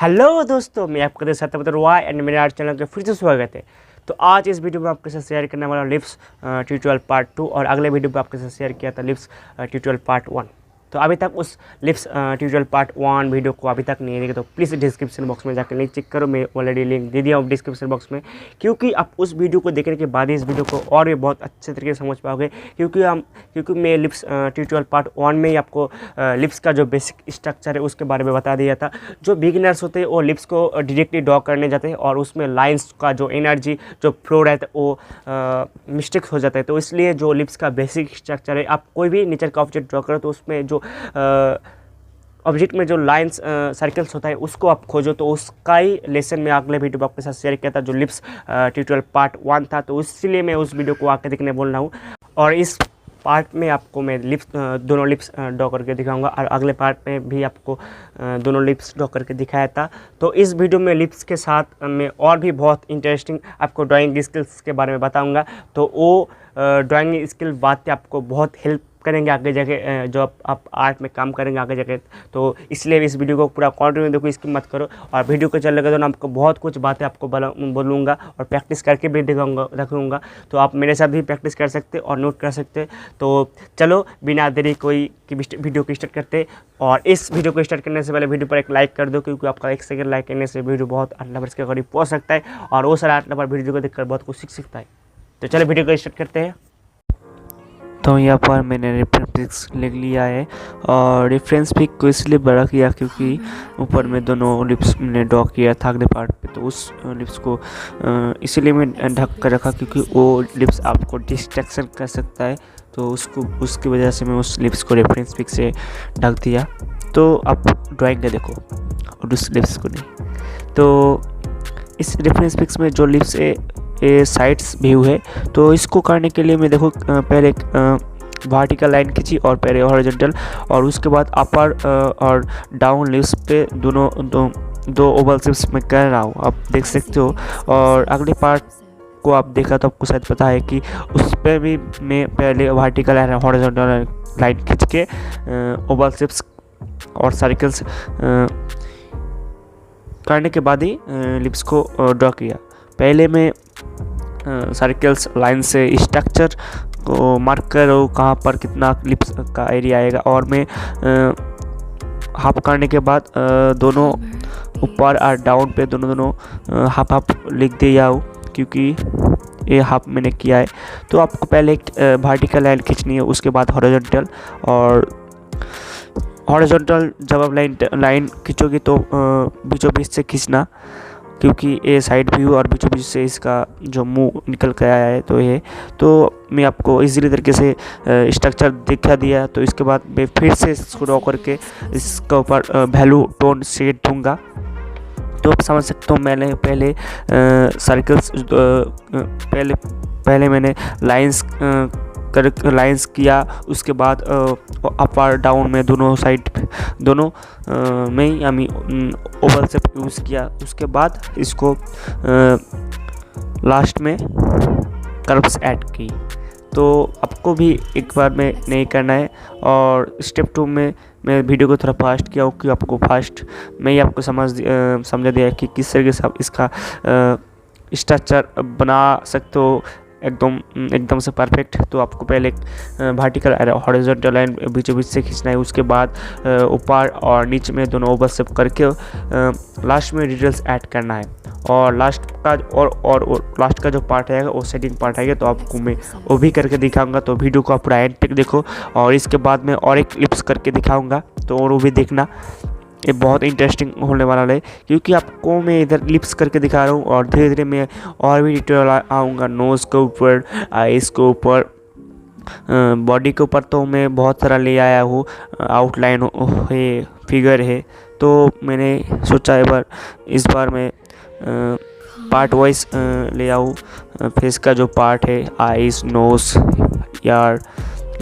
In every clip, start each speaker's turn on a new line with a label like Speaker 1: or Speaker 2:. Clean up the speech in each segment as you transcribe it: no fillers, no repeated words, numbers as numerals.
Speaker 1: Hello दोस्तों, मैं आपका सत्यव्रत रॉय एंड मेरे आर्ट चैनल के फिर से स्वागत है। तो आज इस वीडियो में आपके साथ शेयर करने वाला लिप्स ट्यूटोरियल पार्ट 2 और अगले वीडियो में आपके साथ शेयर किया था लिप्स ट्यूटोरियल पार्ट 1। तो अभी तक उस लिप्स ट्यूटोरियल पार्ट 1 वीडियो को अभी तक नहीं देखे तो प्लीज़ डिस्क्रिप्शन बॉक्स में जाकर लिंक चेक करो। मैं ऑलरेडी लिंक दे दिया हूँ डिस्क्रिप्शन बॉक्स में, क्योंकि आप उस वीडियो को देखने के बाद ही इस वीडियो को और भी बहुत अच्छे तरीके से समझ पाओगे। क्योंकि मैं लिप्स ट्यूटोरियल पार्ट 1 में ही आपको लिप्स का जो बेसिक स्ट्रक्चर है उसके बारे में बता दिया था। जो बिगिनर्स होते हैं वो लिप्स को डायरेक्टली ड्रॉ करने जाते हैं और उसमें लाइन्स का जो एनर्जी जो फ्लो रहता है वो मिस्टेक्स हो जाता है। तो इसलिए जो लिप्स का बेसिक स्ट्रक्चर है, आप कोई भी नेचर का ऑब्जेक्ट ड्रॉ करो तो उसमें जो ऑब्जेक्ट में जो लाइंस सर्कल्स होता है उसको आप खोजो। तो उसका ही लेसन में अगले वीडियो में आपके साथ शेयर किया था जो लिप्स ट्यूटोरियल पार्ट 1 था। तो इसलिए मैं उस वीडियो को आके देखने बोल रहा हूँ और इस पार्ट में आपको मैं लिप्स दोनों लिप्स ड्रॉ करके दिखाऊंगा और अगले पार्ट में भी आपको दोनों लिप्स ड्रॉ करके दिखाया था। तो इस वीडियो में लिप्स के साथ मैं और भी बहुत इंटरेस्टिंग आपको ड्राइंग स्किल्स के बारे में बताऊंगा। तो वो ड्राइंग स्किल बातें आपको बहुत हेल्प करेंगे आगे जाके, जो आप आर्ट में काम करेंगे आगे जाके। तो इसलिए इस वीडियो को पूरा कंटिन्यू देखो, इसकी मत करो। और वीडियो को चल लगे तो आपको बहुत कुछ बातें आपको बोलूँगा और प्रैक्टिस करके भी रखूँगा। तो आप मेरे साथ भी प्रैक्टिस कर सकते और नोट कर सकते। तो चलो बिना देरी कोई की वीडियो को स्टार्ट करते। और इस वीडियो को स्टार्ट करने से पहले वीडियो पर एक लाइक कर दो, क्योंकि आपका 1 सेकंड लाइक करने से वीडियो बहुत 8 नंबर के करीब पहुँच सकता है और वो सारा 8 नंबर वीडियो को देखकर बहुत कुछ सीख सकता है। तो चलो वीडियो को स्टार्ट करते हैं।
Speaker 2: तो यहाँ पर मैंने रेफरेंस पिक्स लिख लिया है और रेफरेंस पिक को इसलिए बड़ा किया क्योंकि ऊपर में दोनों लिप्स मैंने ड्रॉ किया था अगले पार्ट पे। तो उस लिप्स को इसीलिए मैं ढक कर रखा क्योंकि वो लिप्स आपको डिस्ट्रैक्शन कर सकता है। तो उसकी वजह से मैं उस लिप्स को रेफरेंस पिक से ढक दिया। तो आप ड्राइंग का देखो और उस लिप्स को नहीं। तो इस रेफरेंस पिक्स में जो लिप्स है ये साइड्स व्यू है। तो इसको करने के लिए मैं देखो पहले एक वर्टिकल लाइन खींची और पहले हॉरिजॉन्टल और उसके बाद अपर और डाउन लिप्स पे दो ओवल शिप्स में कर रहा हूँ, आप देख सकते हो। और अगले पार्ट को आप देखा तो आपको शायद पता है कि उस पर भी मैं पहले वर्टिकल लाइन हॉरिजॉन्टल लाइन खींच के ओवल शिप्स और सर्कल्स करने के बाद ही लिप्स को ड्रॉ किया। पहले मैं सर्कल्स लाइन से स्ट्रक्चर को मार्क करो कहाँ पर कितना लिप्स का एरिया आएगा। और मैं हाफ करने के बाद दोनों ऊपर और डाउन पे दोनों हाफ हाफ लिख दिया हूँ, क्योंकि ये हाफ मैंने किया है। तो आपको पहले एक वर्टिकल लाइन खींचनी है, उसके बाद हॉरिजॉन्टल। और हॉरिजॉन्टल जब आप लाइन खींचोगे तो बीचों बीच से खींचना, क्योंकि ये साइड व्यू और बीचों बीच से इसका जो मुंह निकल के आया है। तो ये तो मैं आपको इजीली तरीके से स्ट्रक्चर दिखा दिया। तो इसके बाद मैं फिर से इसको ड्रॉ करके इसके ऊपर वैल्यू टोन शेड दूंगा। तो आप समझ सकते हो मैंने पहले सर्कल्स पहले मैंने लाइंस किया, उसके बाद अपर डाउन में दोनों साइड दोनों में ही हमें ओवल से यूज़ किया। उसके बाद इसको लास्ट में कर्व्स ऐड की। तो आपको भी एक बार में नहीं करना है। और स्टेप 2 में मैं वीडियो को थोड़ा फास्ट किया क्योंकि आपको फास्ट में ही आपको समझा दिया है कि किस तरीके से आप इसका स्ट्रक्चर बना सकते हो एकदम से परफेक्ट। तो आपको पहले वर्टिकल हॉरिजॉन्टल लाइन बीचों बीच से खींचना है, उसके बाद ऊपर और नीचे में दोनों ओवल शेप करके लास्ट में डिटेल्स ऐड करना है। और लास्ट का जो पार्ट आएगा वो सेटिंग पार्ट आएगा। तो आपको मैं वो भी करके दिखाऊंगा। तो वीडियो को आप पूरा एंड तक देखो और इसके बाद मैं और एक लिप्स करके दिखाऊंगा, तो और वो भी देखना। ये बहुत इंटरेस्टिंग होने वाला है क्योंकि आपको मैं इधर लिप्स करके दिखा रहा हूँ और धीरे धीरे मैं और भी डिटेल आऊँगा नोज़ के ऊपर, आइज़ के ऊपर, बॉडी के ऊपर। तो मैं बहुत सारा ले आया हूँ, आउटलाइन है, फिगर है। तो मैंने सोचा इस बार मैं पार्ट वाइज ले आऊँ। फेस का जो पार्ट है, आइज़, नोज़, ईयर,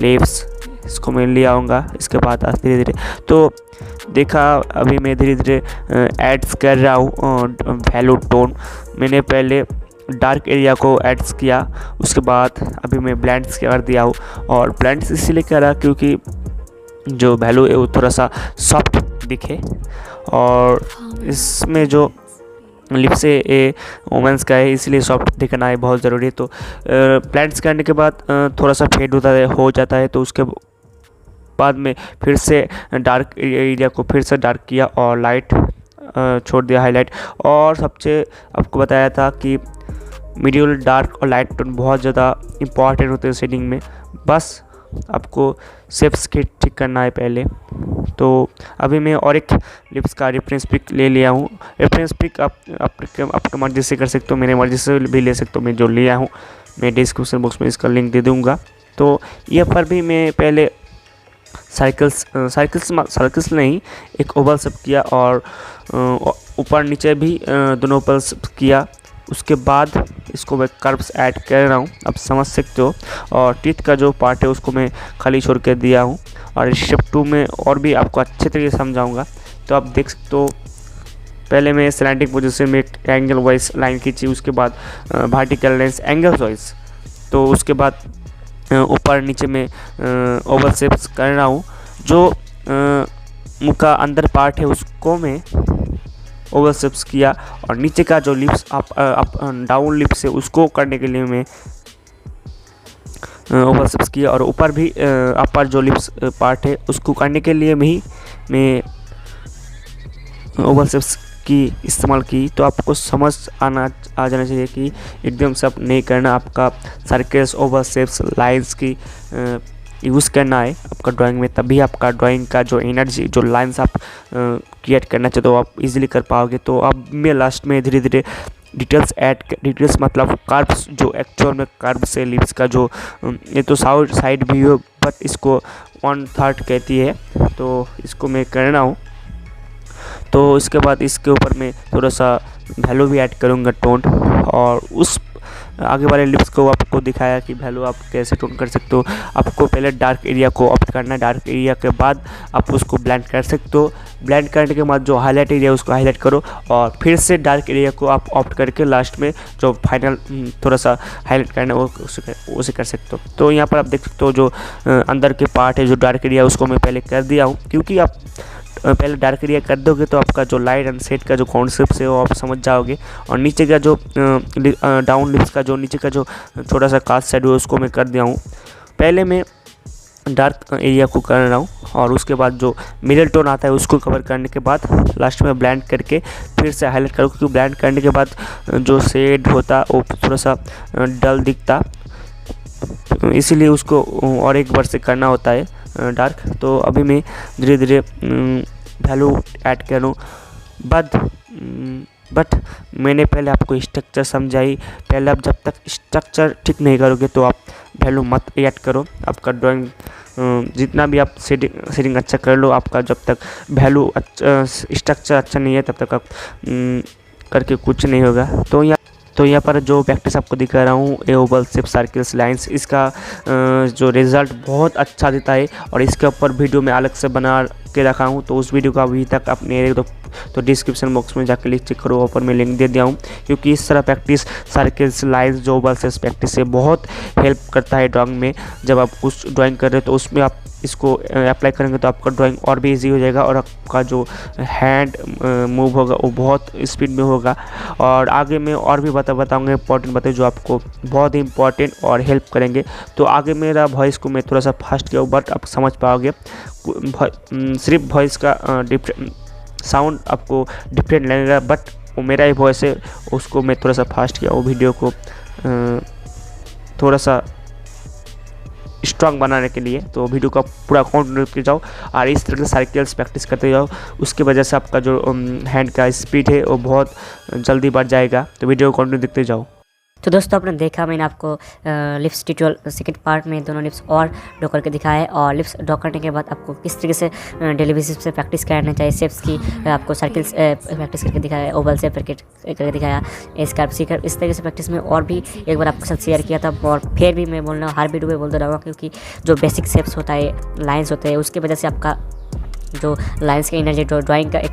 Speaker 2: लिप्स, इसको मैं ले आऊँगा। इसके बाद धीरे धीरे तो देखा अभी मैं धीरे धीरे एड्स कर रहा हूँ वैल्यू टोन। मैंने पहले डार्क एरिया को एड्स किया, उसके बाद अभी मैं ब्लेंड्स कर दिया हूँ। और ब्लेंड्स इसीलिए करा क्योंकि जो वैल्यू है वो थोड़ा सा सॉफ्ट दिखे और इसमें जो लिप्स है ये वोमेंस का है, इसलिए सॉफ्ट दिखना है बहुत ज़रूरी है। तो प्लांट्स करने के बाद थोड़ा सा फेड हो जाता है, तो उसके बाद में फिर से डार्क एरिया को फिर से डार्क किया और लाइट छोड़ दिया हाईलाइट। और सबसे आपको बताया था कि मिडिल डार्क और लाइट टोन बहुत ज़्यादा इम्पॉर्टेंट होते हैं शेडिंग में। बस आपको शेप्स के ठीक करना है पहले। तो अभी मैं और एक लिप्स का रेफरेंस पिक ले लिया हूँ। रेफरेंस पिक आप आपके मर्ज़ी से कर सकते हो, मेरे मर्ज़ी से भी ले सकते हो। मैं जो लिया हूँ मैं डिस्क्रिप्शन बॉक्स में इसका लिंक दे दूँगा। तो ये पर भी मैं पहले सर्कल्स नहीं, एक ओवल शेप किया और ऊपर नीचे भी दोनों ओवल शेप किया। उसके बाद इसको मैं कर्व्स ऐड कर रहा हूँ, आप समझ सकते हो। और टीथ का जो पार्ट है उसको मैं खाली छोड़ के दिया हूँ, और स्टेप 2 में और भी आपको अच्छे तरीके से समझाऊँगा। तो आप देख सकते हो, पहले मैं स्लैंटिंग पोजीशन में एक एंगल वाइज लाइन खींची, उसके बाद वर्टिकल लाइन्स एंगल वाइज। तो उसके बाद ऊपर नीचे में ओवल शेप्स कर रहा हूँ। जो मुँह का अंदर पार्ट है उसको मैं ओवल शेप्स किया, और नीचे का जो लिप्स अप डाउन लिप्स है उसको करने के लिए मैं ओवल शेप्स किया, और ऊपर भी अपर जो लिप्स पार्ट है उसको करने के लिए मैं ओवल शेप्स की इस्तेमाल की। तो आपको समझ आ जाना चाहिए कि एकदम से आप नहीं करना, आपका सर्कल्स ओवल शेप्स लाइंस की यूज़ करना है आपका ड्राइंग में, तभी आपका ड्राइंग का जो एनर्जी जो लाइंस आप क्रिएट करना चाहते हो आप इजीली कर पाओगे। तो अब मैं लास्ट में धीरे धीरे डिटेल्स मतलब कर्व्स जो एक्चुअल में कर्व से लिप्स का जो ये तो साइड भी हो, बट इसको 1/3 कहती है, तो इसको मैं करना हूँ। तो इसके बाद इसके ऊपर मैं थोड़ा सा वैल्यू भी ऐड करूँगा टोन, और उस आगे वाले लिप्स को आपको दिखाया कि वैल्यू आप कैसे टोन कर सकते हो। आपको पहले डार्क एरिया को ऑप्ट करना है, डार्क एरिया के बाद आप उसको ब्लेंड कर सकते हो। ब्लेंड करने के बाद जो हाईलाइट एरिया उसको हाईलाइट करो, और फिर से डार्क एरिया को आप ऑप्ट करके लास्ट में जो फाइनल थोड़ा सा हाईलाइट करना है वो उसे कर सकते हो। तो यहाँ पर आप देख सकते हो जो अंदर के पार्ट है जो डार्क एरिया उसको मैं पहले कर दिया हूँ, क्योंकि आप पहले डार्क एरिया कर दोगे तो आपका जो लाइट एंड शेड का जो कॉन्सेप्ट है वो आप समझ जाओगे। और नीचे का जो डाउन लिप्स का जो नीचे का जो छोटा सा कास्ट साइड है उसको मैं कर दिया हूँ। पहले मैं डार्क एरिया को कर रहा हूँ, और उसके बाद जो मिडल टोन आता है उसको कवर करने के बाद लास्ट में ब्लेंड करके फिर से हाईलाइट करो, क्योंकि ब्लेंड करने के बाद जो शेड होता वो थोड़ा सा डल दिखता, इसीलिए उसको और एक बार से करना होता है डार्क। तो अभी मैं धीरे धीरे वैल्यू ऐड करूँ, बट मैंने पहले आपको स्ट्रक्चर समझाई। पहले आप जब तक स्ट्रक्चर ठीक नहीं करोगे तो आप वैल्यू मत ऐड करो। आपका ड्राइंग जितना भी आप सेटिंग अच्छा कर लो, आपका जब तक वैल्यू अच्छा स्ट्रक्चर अच्छा नहीं है तब तक आप करके कुछ नहीं होगा। तो यहाँ पर जो प्रैक्टिस आपको दिखा रहा हूँ ए ओवल शेप सर्कल्स लाइंस, इसका जो रिज़ल्ट बहुत अच्छा देता है, और इसके ऊपर वीडियो में अलग से बना के रखा हूँ। तो उस वीडियो का अभी तक आपने तो डिस्क्रिप्शन बॉक्स में जाकर चेक करो, ऊपर मैं लिंक दे दिया हूँ। क्योंकि इस तरह प्रैक्टिस सर्कल्स लाइंस जो ओवल शेप प्रैक्टिस से बहुत हेल्प करता है ड्राइंग में। जब आप कुछ ड्राइंग कर रहे हो तो उसमें आप इसको अप्लाई करेंगे तो आपका ड्राइंग और भी इजी हो जाएगा, और आपका जो हैंड मूव होगा वो बहुत स्पीड में होगा। और आगे मैं और भी बताऊंगा इंपॉर्टेंट बातें जो आपको बहुत ही इंपॉर्टेंट और हेल्प करेंगे। तो आगे मेरा वॉइस को मैं थोड़ा सा फास्ट किया, बट आप समझ पाओगे। सिर्फ वॉइस का साउंड आपको डिफरेंट लगेगा, बट वो मेरा ही वॉइस है, उसको मैं थोड़ा सा फास्ट किया, वो वीडियो को थोड़ा सा स्ट्रॉन्ग बनाने के लिए। तो वीडियो का पूरा कंटिन्यू करके जाओ, और इस तरह के सर्कल्स प्रैक्टिस करते जाओ। उसकी वजह से आपका जो हैंड का स्पीड है वो बहुत जल्दी बढ़ जाएगा। तो वीडियो को कंटिन्यू देखते जाओ।
Speaker 3: तो दोस्तों आपने देखा, मैंने आपको लिप्स ट्यूटोरियल सेकंड पार्ट में दोनों लिप्स और ड्रॉ करके दिखाया है, और लिप्स ड्रॉ करने के बाद आपको किस तरीके से डेली बेसिस पे प्रैक्टिस करना चाहिए। शेप्स की आपको सर्कल्स प्रैक्टिस करके दिखाया, ओवल शेप करके दिखाया, स्कार्प सीकर, इस तरीके से प्रैक्टिस में और भी एक बार आपके साथ शेयर किया था। और फिर भी मैं बोल रहा हूँ, हर वीडियो में बोलते रहूँगा, क्योंकि जो बेसिक शेप्स होता है, लाइन्स होते हैं, उसकी वजह से आपका जो लाइन्स का एनर्जी, जो ड्राइंग का एक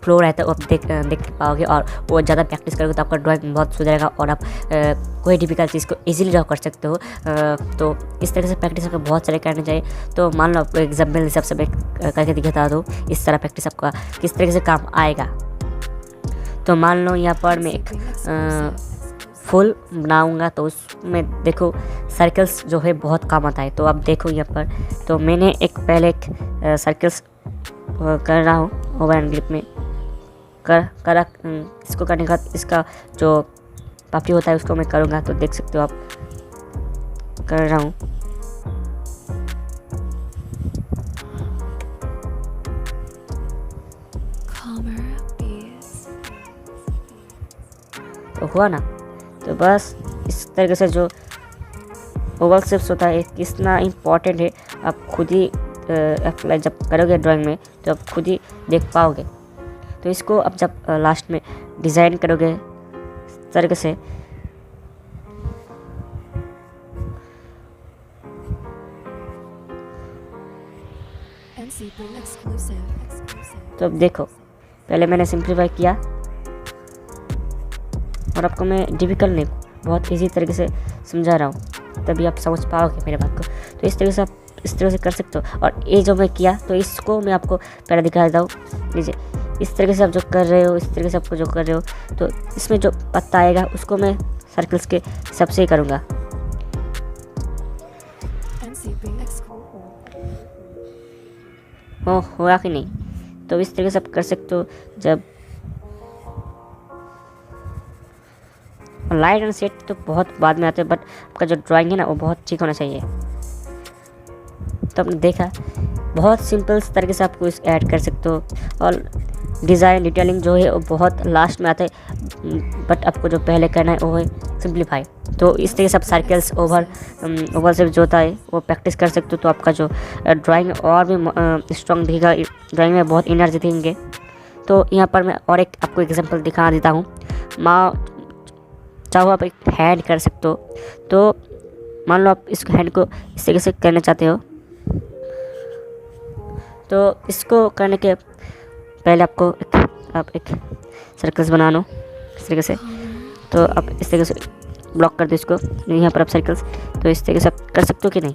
Speaker 3: फ्लो रहता है वो आप देख पाओगे, और वो ज़्यादा प्रैक्टिस करोगे तो आपका ड्राइंग बहुत सुधरेगा और आप कोई डिफिकल्ट चीज़ को इजीली ड्रॉ कर सकते हो। तो इस तरह से प्रैक्टिस आपको बहुत सारे करने चाहिए। तो मान लो आपको एग्जाम्पल हिसाब से मैं करके दिखाता दूँ इस तरह प्रैक्टिस आपका किस तरीके से काम आएगा। तो मान लो यहाँ पर मैं एक फुल बनाऊंगा तो उसमें देखो सर्कल्स जो है बहुत काम आता है। तो आप देखो यहाँ पर, तो मैंने पहले एक सर्कल्स कर रहा हूँ ओवर एंड ग्रिप में करा। इसको करने के बाद इसका जो पापड़ी होता है उसको मैं करूँगा। तो देख सकते हो आप कर रहा हूँ। तो हुआ ना। तो बस इस तरीके से जो ओवल शेप्स होता है कितना इम्पॉर्टेंट है आप खुद ही अप्लाई जब करोगे ड्राइंग में तो आप खुद ही देख पाओगे। तो इसको अब जब लास्ट में डिज़ाइन करोगे इस तरीके से, तो अब देखो पहले मैंने सिंप्लीफाई किया और आपको मैं डिफिकल्ट नहीं बहुत इजी तरीके से समझा रहा हूँ, तभी आप समझ पाओगे मेरे बात को। तो इस तरीके से आप इस तरह से कर सकते हो। और ये जो मैं किया तो इसको मैं आपको पहले दिखा देता हूँ। लीजिए इस तरीके से आप जो कर रहे हो, इस तरीके से आपको जो कर रहे हो, तो इसमें जो पत्ता आएगा उसको मैं सर्कल्स के हिसाब से ही करूँगा। होगा कि नहीं? तो इस तरीके से आप कर सकते हो। जब लाइट एंड सेट तो बहुत बाद में आते हैं, बट आपका जो ड्राइंग है ना वो बहुत ठीक होना चाहिए। तो आपने देखा बहुत सिंपल तरीके से आपको इस ऐड कर सकते हो। और डिज़ाइन डिटेलिंग जो है वो बहुत लास्ट में आता है, बट आपको जो पहले करना है वो है सिंप्लीफाई। तो इस तरीके से आप सर्कल्स ओवल से जो होता है वो प्रैक्टिस कर सकते हो। तो आपका जो ड्राइंग और भी स्ट्रॉन्ग दिखेगा, ड्राइंग में बहुत एनर्जी देंगे। तो यहाँ पर मैं और एक आपको एग्जांपल दिखा देता हूँ। चाहो आप एक हैंड कर सकते हो। तो मान लो आप इस हैंड को इस तरीके से करना चाहते हो, तो इसको करने के पहले आपको एक सर्कल्स बना लो इस तरीके से। तो आप इस तरीके से ब्लॉक कर दो इसको, यहाँ पर आप सर्कल्स। तो इस तरीके से आप कर सकते हो कि नहीं?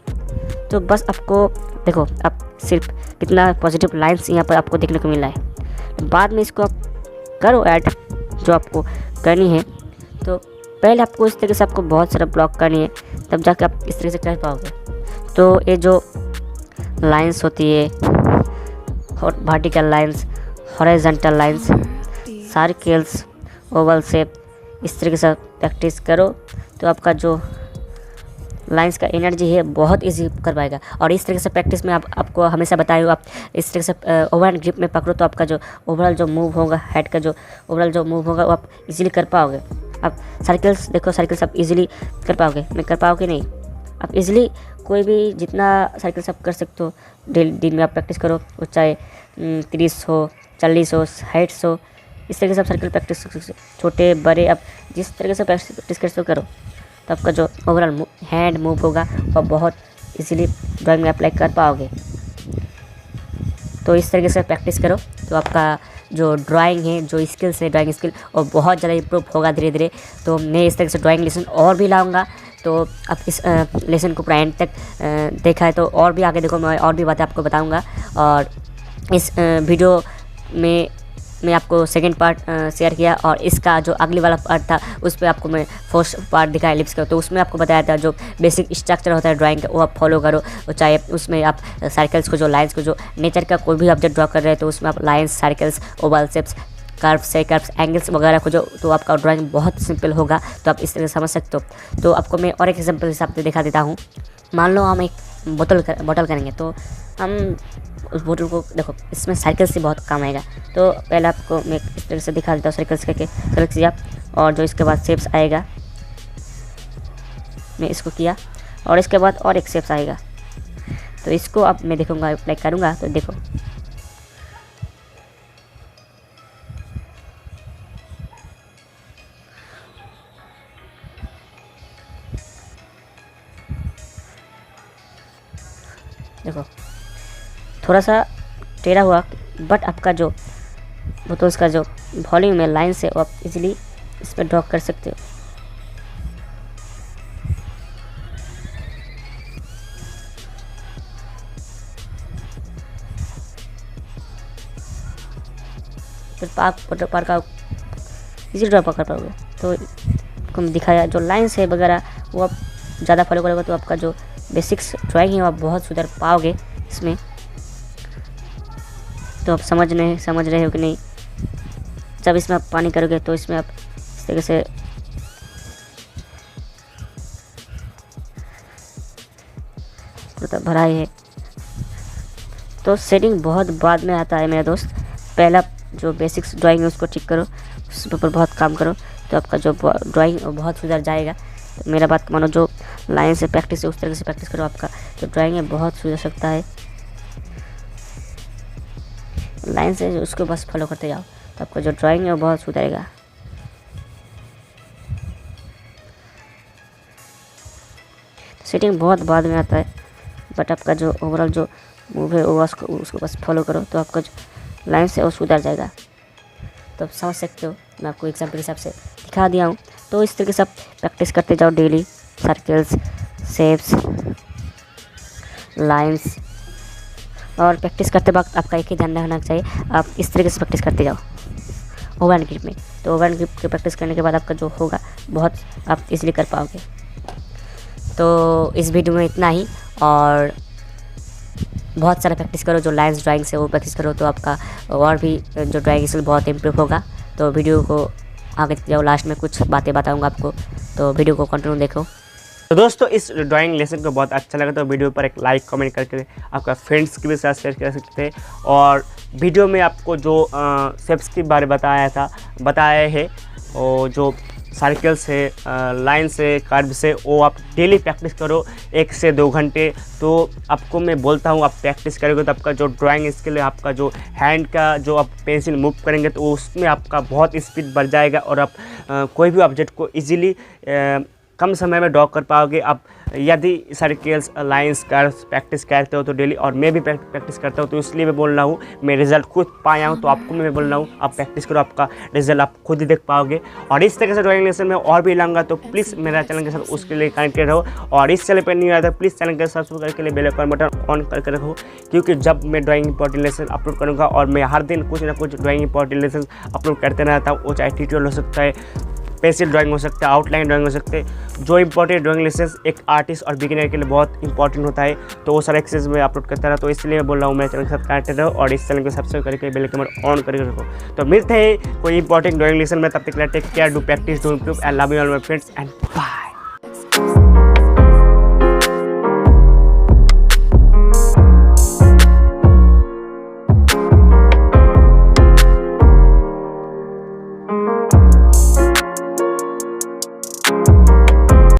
Speaker 3: तो बस आपको देखो आप सिर्फ कितना पॉजिटिव लाइन्स यहाँ पर आपको देखने को मिल रहा है। बाद में इसको आप करो ऐड जो आपको करनी है। तो पहले आपको इस तरीके से आपको बहुत सारा ब्लॉक करनी है, तब जाके आप इस तरीके से कर पाओगे। तो ये जो लाइंस होती है, vertical lines, horizontal lines, circles, Oval shape, इस तरीके से प्रैक्टिस करो तो आपका जो लाइंस का एनर्जी है बहुत इजी कर पाएगा। और इस तरीके से प्रैक्टिस में आपको हमेशा बताया, आप इस तरीके से ओवर एंड ग्रिप में पकड़ो तो आपका जो ओवरऑल जो मूव होगा, हेड का जो ओवरऑल जो मूव होगा वो आप इजीली कर पाओगे। आप सर्कल्स देखो, सर्कल्स आप इजीली कर पाओगे, मैं कर पाओगे नहीं? आप इजीली कोई भी जितना सर्कल्स आप कर सकते हो दिन में आप प्रैक्टिस करो, वो चाहे 30 हो, 40 हो, 60 हो, इस तरीके से आप सर्कल प्रैक्टिस कर सकते हो। छोटे बड़े आप जिस तरीके से प्रैक्टिस कर सकते हो करो, तो आपका जो ओवरऑल हैंड मूव होगा और बहुत इजीली ड्राइंग में अप्लाई कर पाओगे। तो इस तरीके से प्रैक्टिस करो तो आपका जो ड्राइंग है, जो स्किल्स है, ड्राइंग स्किल, और बहुत ज़्यादा इम्प्रूव होगा धीरे धीरे। तो मैं इस तरीके से ड्राइंग लेसन और भी लाऊंगा। तो आप इस लेसन को पूरा एंड तक देखा है तो और भी आगे देखो, मैं और भी बातें आपको बताऊंगा। और इस वीडियो में मैं आपको सेकंड पार्ट शेयर किया, और इसका जो अगली वाला पार्ट था उस पर आपको मैं फर्स्ट पार्ट दिखाया लिप्स का। तो उसमें आपको बताया था जो बेसिक स्ट्रक्चर होता है ड्राइंग का वो आप फॉलो करो। तो चाहे उसमें आप सर्कल्स को, जो लाइंस को, जो नेचर का कोई भी ऑब्जेक्ट ड्रॉ कर रहे हैं तो उसमें आप lines, circles, Oval shapes, curves, angles वगैरह को जो, तो आपका ड्राइंग बहुत सिंपल होगा। तो आप इस तरह से समझ सकते हो। तो आपको मैं और एक एग्जाम्पल हिसाब से दिखा देता हूँ। मान लो हम एक बोतल करेंगे, तो हम उस बोतल को देखो, इसमें सर्कल से बहुत काम आएगा। तो पहले आपको मैं इस तरह से दिखा देता हूँ, सर्कल्स करके सेलेक्ट किया, और जो इसके बाद शेप्स आएगा, मैं इसको किया, और इसके बाद और एक शेप्स आएगा। तो इसको अब मैं देखूँगा, अप्लाई करूँगा। तो देखो थोड़ा सा टेढ़ा हुआ, बट आपका जो बोतल्स का जो वॉल्यूम है लाइन से वो आप इजीली इस पर ड्रॉ कर सकते हो। फिर पार्क का इजी ड्रॉ कर पाओगे। तो आपको दिखाया जो लाइन्स है वगैरह वो आप ज़्यादा फॉलो करोगे तो आपका जो बेसिक्स ड्राइंग है वो आप बहुत सुधर पाओगे इसमें। तो आप समझ रहे हो कि नहीं। जब इसमें आप पानी करोगे तो इसमें आप इस तरीके से भरा ही है। तो सेटिंग बहुत बाद में आता है मेरे दोस्त। पहला जो बेसिक्स ड्राइंग है उसको ठीक करो, उस पर बहुत काम करो तो आपका जो ड्राइंग बहुत सुधर जाएगा। तो मेरा बात मानो, जो लाइन से प्रैक्टिस है उस तरीके से प्रैक्टिस करो, आपका जो ड्राइंग है बहुत सुधर सकता है। लाइन से उसको बस फॉलो करते जाओ तो आपका जो ड्राइंग है वो बहुत सुधरेगा। सेटिंग बहुत बाद में आता है, बट आपका जो ओवरऑल जो मूव है वो उसको बस फॉलो करो तो आपका जो लाइन से वो सुधर जाएगा। तो आप समझ सकते हो, मैं आपको एग्जाम्पल के हिसाब से दिखा दिया हूँ। तो इस तरीके से आप प्रैक्टिस करते जाओ डेली, सर्कल्स, शेप्स, लाइंस। और प्रैक्टिस करते वक्त आपका एक ही ध्यान रखना चाहिए, आप इस तरीके से प्रैक्टिस करते जाओ ओवरहैंड ग्रिप में। तो ओवरहैंड ग्रिप की प्रैक्टिस करने के बाद आपका जो होगा बहुत आप इजीली कर पाओगे। तो इस वीडियो में इतना ही, और बहुत सारा प्रैक्टिस करो, जो लाइन्स ड्राइंग से वो प्रैक्टिस करो तो आपका और भी जो ड्राइंग स्किल बहुत इम्प्रूव होगा। तो वीडियो को आगे जाओ, लास्ट में कुछ बातें बताऊंगा आपको, तो वीडियो को कंटिन्यू देखो।
Speaker 1: तो दोस्तों इस ड्राइंग लेसन को बहुत अच्छा लगा तो वीडियो पर एक लाइक कमेंट करके आपका फ्रेंड्स के भी साथ शेयर कर सकते हैं। और वीडियो में आपको जो शेप्स के बारे बताया है और जो सर्कल से, लाइन से, कर्व से, वो आप डेली प्रैक्टिस करो 1 से 2 घंटे। तो आपको मैं बोलता हूँ आप प्रैक्टिस करोगे तो आपका जो ड्राइंग स्किल है, आपका जो हैंड का जो आप पेंसिल मूव करेंगे तो उसमें आपका बहुत स्पीड बढ़ जाएगा और आप कोई भी ऑब्जेक्ट को इजीली कम समय में ड्रॉ कर पाओगे। आप यदि सर्कल्स, लाइंस, कर्व्स प्रैक्टिस करते हो तो डेली, और मैं भी प्रैक्टिस करता हूँ तो इसलिए मैं बोल रहा हूँ, मैं रिजल्ट खुद पाया हूँ तो आपको मैं बोल रहा हूँ आप प्रैक्टिस करो, आपका रिजल्ट आप खुद ही देख पाओगे। और इस तरह से ड्राइंग लेसन में और भी लाऊंगा तो प्लीज़ मेरा चैनल के साथ उसके लिए कनेक्टेड रहो। और इस चैनल पर नहीं आया तो प्लीज़ चैनल के सब्सक्राइब करके लिए बेल आइकन बटन ऑन करके रखो, क्योंकि जब मैं ड्राइंग इंपॉर्टेंट लेसन अपलोड करूँगा, और मैं हर दिन कुछ ना कुछ ड्राइंग इंपॉर्टेंट लेसन अपलोड करते रहता हूँ, वो चाहे ट्यूटोरियल हो सकता है, पेंसिल ड्राइंग हो सकता है, आउटलाइन ड्राइंग हो सकते हैं। जो इंपॉर्टेंट ड्राइंग लेसन एक आर्टिस्ट और बिगिनर के लिए बहुत इंपॉर्टेंट होता है, तो वो सारे एक्सरसाइज में अपलोड करता रहा। तो इसलिए मैं बोल रहा हूँ मेरे चैनल के साथ कनेक्टेड रहो और इस चैनल को सब्सक्राइब करके बेल आइकन ऑन करके रखो। तो मिलते हैं कोई इंपॉर्टेंट ड्राइंग लेसन में, तब तक के लिए take care, do practice, do improve and love you all my friends and bye.